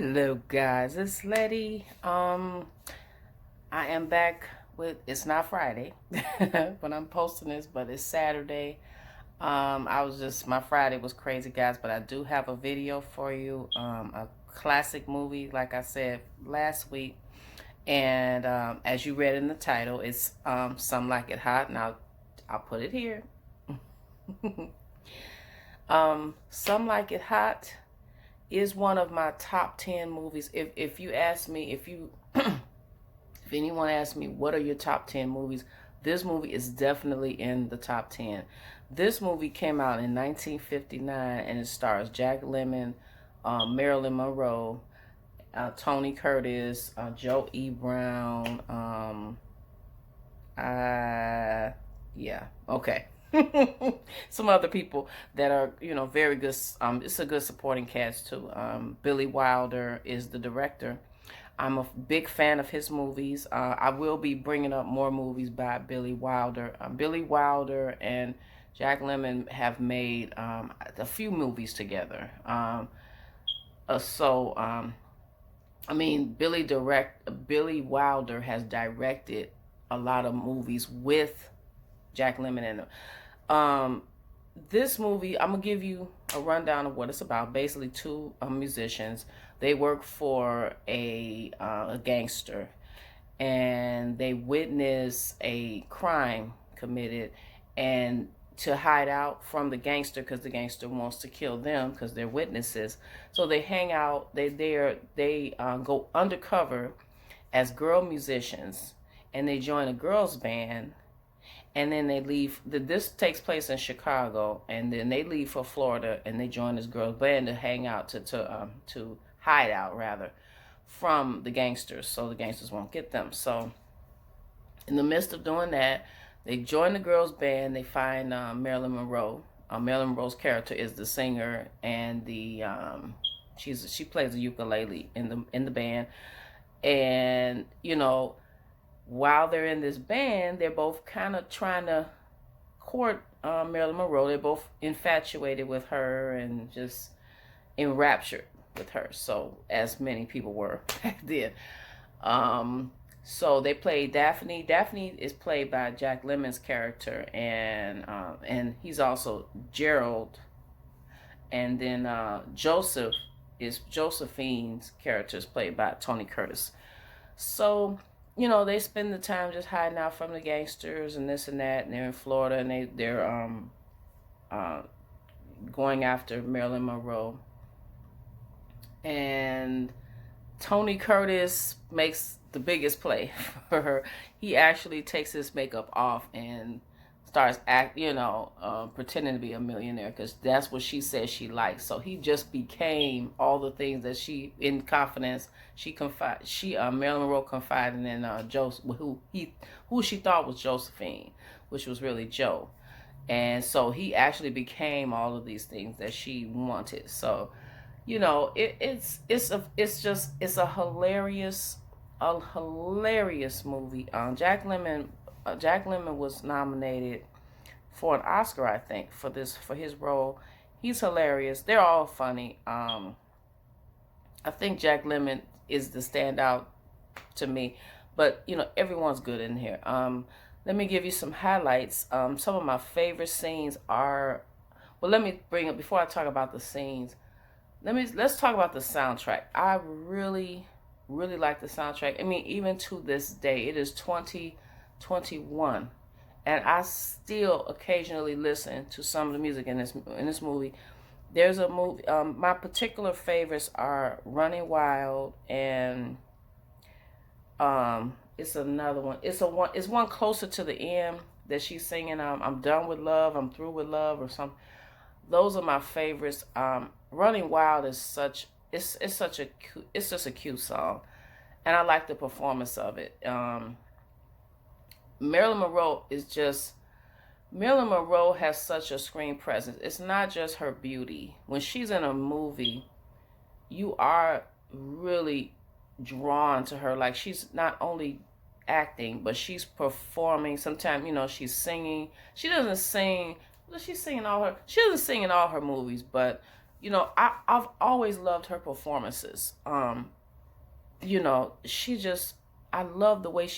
Hello guys, it's Letty. I am back with it's not Friday when I'm posting this, but it's Saturday. My Friday was crazy guys, but I do have a video for you. A classic movie, like I said last week. And as you read in the title, it's Some Like It Hot. Now I'll put it here. Some Like It Hot is one of my top 10 movies. If you ask me, if anyone asks me what are your top 10 movies, this movie is definitely in the top 10. This movie came out in 1959 and it stars Jack Lemmon, Marilyn Monroe, Tony Curtis, Joe E. Brown. Yeah, okay. Some other people that are, very good. It's a good supporting cast too. Billy Wilder is the director. I'm a big fan of his movies. I will be bringing up more movies by Billy Wilder. Billy Wilder and Jack Lemmon have made a few movies together. Billy Wilder has directed a lot of movies with Jack Lemmon in them. This movie, I'm gonna give you a rundown of what it's about. Basically, two musicians. They work for a gangster, and they witness a crime committed, and to hide out from the gangster because the gangster wants to kill them because they're witnesses. So they hang out. They go undercover as girl musicians, and they join a girls band, and then they leave. This takes place in Chicago, and then they leave for Florida, and they join this girls band to hang out to hide out rather from the gangsters, so the gangsters won't get them. So in the midst of doing that, they join the girls band. They find Marilyn Monroe. Marilyn Monroe's character is the singer, and she plays the ukulele in the band, and while they're in this band, they're both kind of trying to court Marilyn Monroe. They're both infatuated with her and just enraptured with her. So, as many people were back then. So they play Daphne. Daphne is played by Jack Lemmon's character, and he's also Gerald. And then Joseph is Josephine's character is played by Tony Curtis. So they spend the time just hiding out from the gangsters and this and that, and they're in Florida, and they're going after Marilyn Monroe. And Tony Curtis makes the biggest play for her. He actually takes his makeup off and starts pretending to be a millionaire because that's what she says she likes. So he just became all the things that she, in confidence, Marilyn Monroe confided in Joseph, who she thought was Josephine, which was really Joe. And so he actually became all of these things that she wanted. So it's a hilarious movie. Jack Lemmon was nominated for an Oscar, I think, for his role. He's hilarious. They're all funny. I think Jack Lemmon is the standout to me, but everyone's good in here. Let me give you some highlights. Some of my favorite scenes are. Well, let me bring up before I talk about the scenes. Let's talk about the soundtrack. I really, really like the soundtrack. I mean, even to this day, it is 2021, and I still occasionally listen to some of the music in this movie. There's a movie. My particular favorites are Running Wild, and it's another one. It's one closer to the end that she's singing. I'm done with love. I'm through with love, or something. Those are my favorites. Running Wild is it's just a cute song, and I like the performance of it. Marilyn Monroe has such a screen presence. It's not just her beauty. When she's in a movie, you are really drawn to her. Like, she's not only acting, but she's performing. Sometimes, she's singing. She doesn't sing in all her movies, but you know, I've always loved her performances. You know, she just, I love the way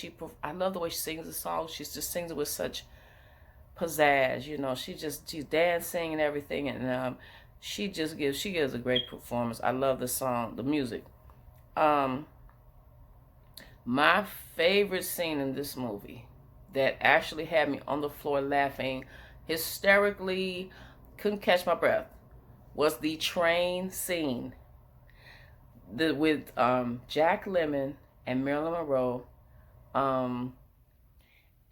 I love the way she sings the song. She just sings it with such pizzazz. You know, she's dancing and everything, and she gives a great performance. I love the song, the music. Um, my favorite scene in this movie that actually had me on the floor laughing hysterically, couldn't catch my breath, was the train scene with Jack Lemmon and Marilyn Monroe. Um,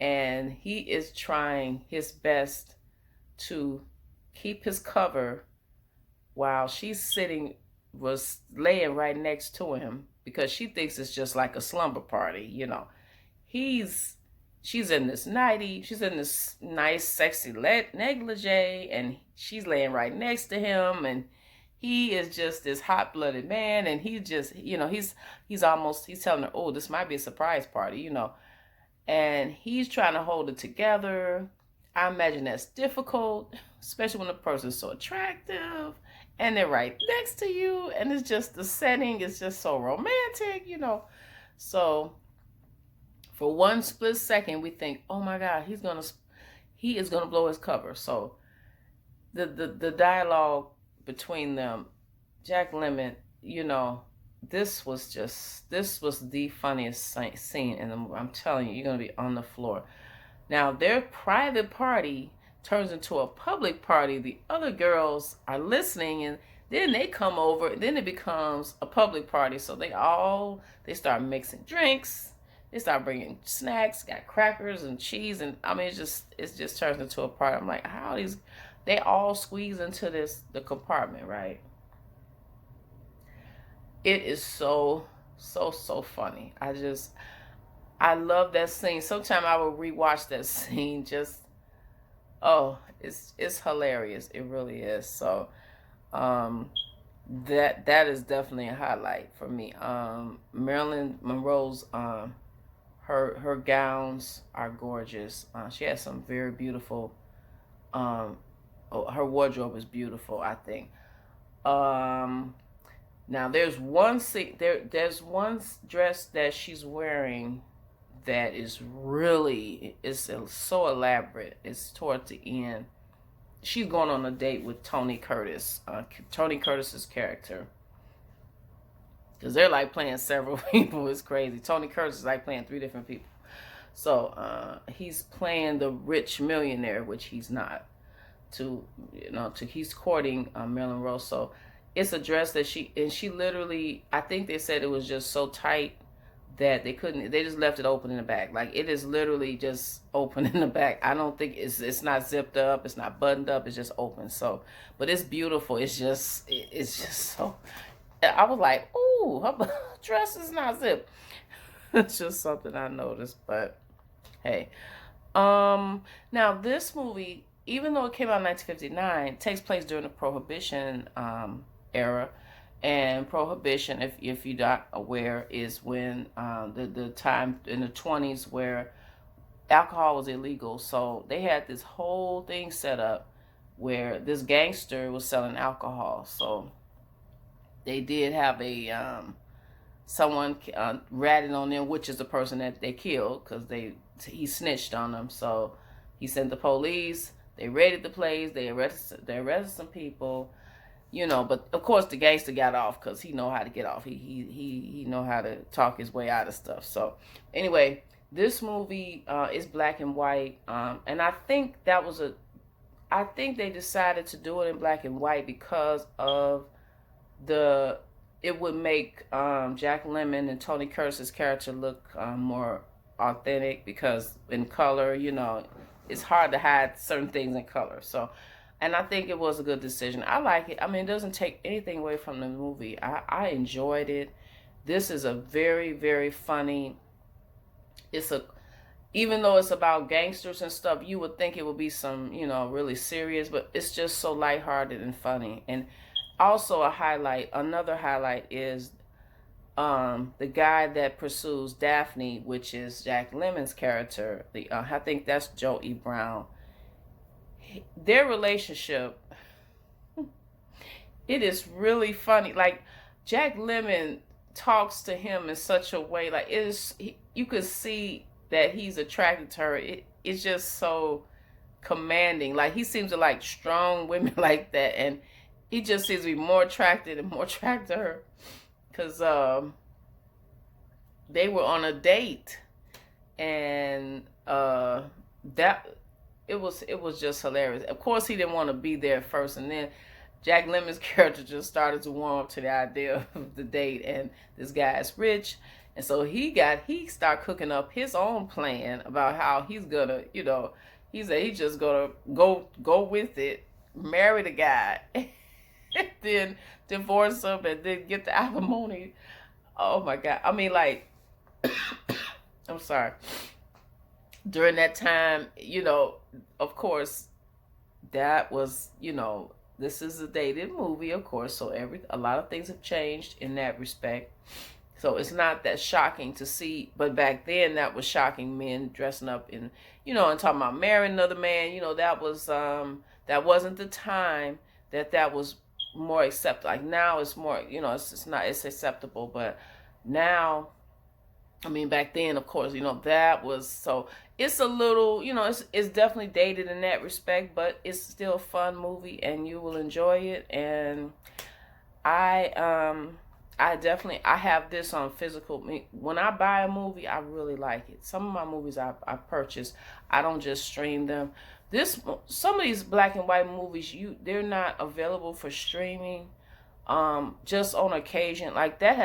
and he is trying his best to keep his cover while was laying right next to him, because she thinks it's just like a slumber party, you know. She's in this nightie, she's in this nice sexy negligee, and she's laying right next to him, and he is just this hot-blooded man, and he just, you know, he's telling her, oh, this might be a surprise party, you know, and he's trying to hold it together. I imagine that's difficult, especially when the person's so attractive and they're right next to you, and it's just, the setting is just so romantic, you know. So for one split second we think, oh my God, he is gonna blow his cover. So the dialogue between them, Jack Lemmon, you know, this was the funniest scene in the movie. I'm telling you, you're gonna be on the floor. Now their private party turns into a public party. The other girls are listening, and then they come over, and then it becomes a public party. So they start mixing drinks, they start bringing snacks, got crackers and cheese, and I mean, it just turns into a party. I'm like, how they all squeeze into the compartment, right? It is so funny. I love that scene. Sometimes I will rewatch that scene. Just, oh, it's hilarious. It really is. So that is definitely a highlight for me. Marilyn Monroe's her gowns are gorgeous. She has some very beautiful. Her wardrobe is beautiful, I think. Now there's one there's one dress that she's wearing that is really, it's so elaborate. It's toward the end. She's going on a date with Tony Curtis, Tony Curtis's character, because they're like playing several people. It's crazy. Tony Curtis is like playing 3 different people. So he's playing the rich millionaire, which he's not. He's courting Marilyn Monroe. So it's a dress that she literally, I think they said it was just so tight that they just left it open in the back. Like, it is literally just open in the back. I don't think it's not zipped up, it's not buttoned up, it's just open. So, but it's beautiful. It's just so, I was like, ooh, her dress is not zipped. It's just something I noticed, but hey. Now this movie, even though it came out in 1959, takes place during the Prohibition era. And Prohibition, if you're not aware, is when the time in the 20s where alcohol was illegal. So they had this whole thing set up where this gangster was selling alcohol. So they did have a someone ratted on them, which is the person that they killed, because he snitched on them. So he sent the police. They raided the place. They arrested some people. You know, but of course the gangster got off because he know how to get off. He know how to talk his way out of stuff. So anyway, this movie is black and white, and I think I think they decided to do it in black and white because of it would make Jack Lemmon and Tony Curtis's character look more authentic, because in color, you know, it's hard to hide certain things in color. So. And I think it was a good decision. I like it. I mean, it doesn't take anything away from the movie. I enjoyed it. This is a very, very funny. Even though it's about gangsters and stuff, you would think it would be some, you know, really serious, but it's just so lighthearted and funny. And also another highlight is the guy that pursues Daphne, which is Jack Lemmon's character. I think that's Joe E. Brown. Their relationship it is really funny. Like, Jack Lemmon talks to him in such a way, like, you could see that he's attracted to her. It's just so commanding. Like, he seems to like strong women like that, and he just seems to be more attracted and more attracted to her, because they were on a date, and that it was just hilarious. Of course, he didn't want to be there first, and then Jack Lemmon's character just started to warm up to the idea of the date, and this guy is rich, and so he started cooking up his own plan about how he's gonna, he said he's just gonna go with it, marry the guy, then divorce him, and then get the alimony. Oh my God! I mean, like, I'm sorry. During that time, of course, that was, this is a dated movie, of course, so a lot of things have changed in that respect. So it's not that shocking to see, but back then that was shocking, men dressing up in, and talking about marrying another man, that wasn't the time that was more accepted. Like, now it's more, it's acceptable, but now, I mean, back then, of course, that was, so it's a little, it's definitely dated in that respect, but it's still a fun movie, and you will enjoy it. And I have this on physical. When I buy a movie, I really like it. Some of my movies I purchase, I don't just stream them. Some of these black and white movies, they're not available for streaming. Just on occasion, like that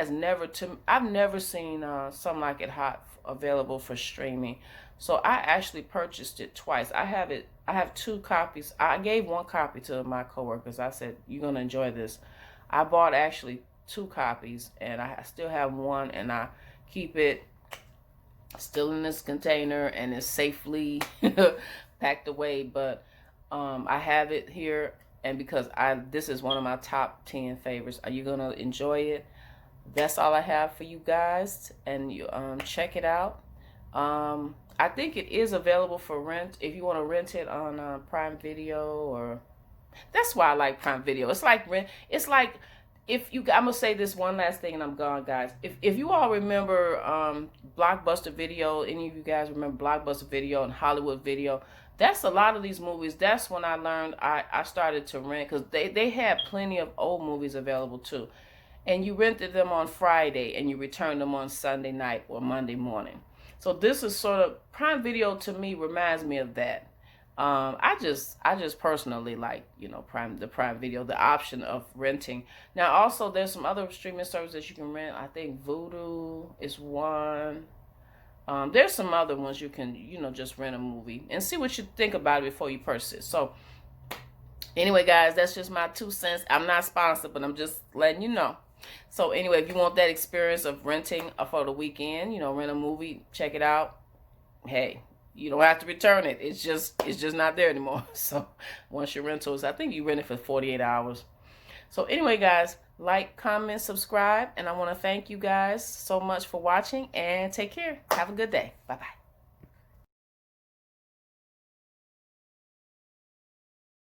I've never seen something like it hot available for streaming. So I actually purchased it twice. I have 2 copies. I gave 1 copy to my coworkers. I said, you're gonna enjoy this. I bought actually 2 copies, and I still have 1, and I keep it still in this container, and it's safely packed away. But I have it here. And because this is one of my top 10 favorites. Are you going to enjoy it? That's all I have for you guys. And you check it out. I think it is available for rent. If you want to rent it on Prime Video, or that's why I like Prime Video. It's like rent. It's like, I'm going to say this one last thing and I'm gone, guys. If you all remember Blockbuster Video, any of you guys remember Blockbuster Video and Hollywood Video, that's a lot of these movies. That's when I learned, I started to rent, because they had plenty of old movies available too. And you rented them on Friday and you returned them on Sunday night or Monday morning. So this is sort of, Prime Video to me reminds me of that. I just personally like, the Prime Video, the option of renting. Now also there's some other streaming services you can rent. I think Vudu is one. There's some other ones you can, just rent a movie and see what you think about it before you purchase it. So anyway, guys, that's just my 2 cents. I'm not sponsored, but I'm just letting you know. So anyway, if you want that experience of renting for the weekend, rent a movie, check it out. Hey, you don't have to return it. It's just not there anymore. So once your rentals, I think you rent it for 48 hours. So anyway, guys, like, comment, subscribe, and I want to thank you guys so much for watching, and take care. Have a good day. Bye-bye.